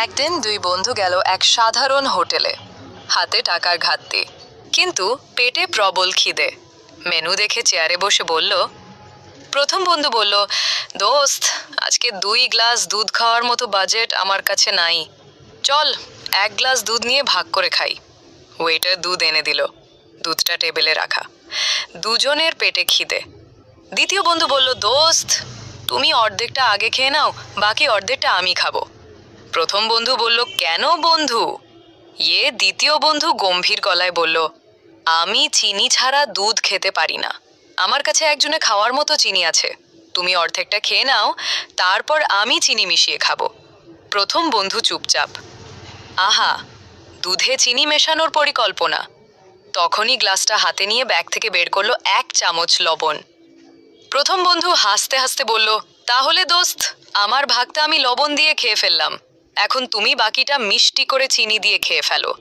একদিন দুই বন্ধু গেল এক সাধারণ হোটেলে। হাতে টাকার ঘাটতি, কিন্তু পেটে প্রবল খিদে। মেনু দেখে চেয়ারে বসে বলল, প্রথম বন্ধু বলল, দোস্ত, আজকে 2 গ্লাস দুধ খাওয়ার মতো বাজেট আমার কাছে নাই, চল 1 গ্লাস দুধ নিয়ে ভাগ করে খাই। ওয়েটার দুধ এনে দিল, দুধটা টেবিলে রাখা। দুজনের পেটে খিদে। দ্বিতীয় বন্ধু বলল, দোস্ত, তুমি অর্ধেকটা আগে খেয়ে নাও, বাকি অর্ধেকটা আমি খাবো। প্রথম বন্ধু বলল, কেন বন্ধু? দ্বিতীয় বন্ধু গম্ভীর গলায় বলল, আমি চিনি ছাড়া দুধ খেতে পারি না, আমার কাছে একজনে খাওয়ার মতো চিনি আছে, তুমি অর্ধেকটা খেয়ে নাও, তারপর আমি চিনি মিশিয়ে খাবো। প্রথম বন্ধু চুপচাপ। আহা, দুধে চিনি মেশানোর পরিকল্পনা। তখনই গ্লাসটা হাতে নিয়ে ব্যাগ থেকে বের করলো 1 চামচ লবণ। প্রথম বন্ধু হাসতে হাসতে বলল, তাহলে দোস্ত, আমার ভাগটা আমি লবণ দিয়ে খেয়ে ফেললাম, এখন তুমি বাকিটা মিষ্টি করে চিনি দিয়ে খেয়ে ফেলো।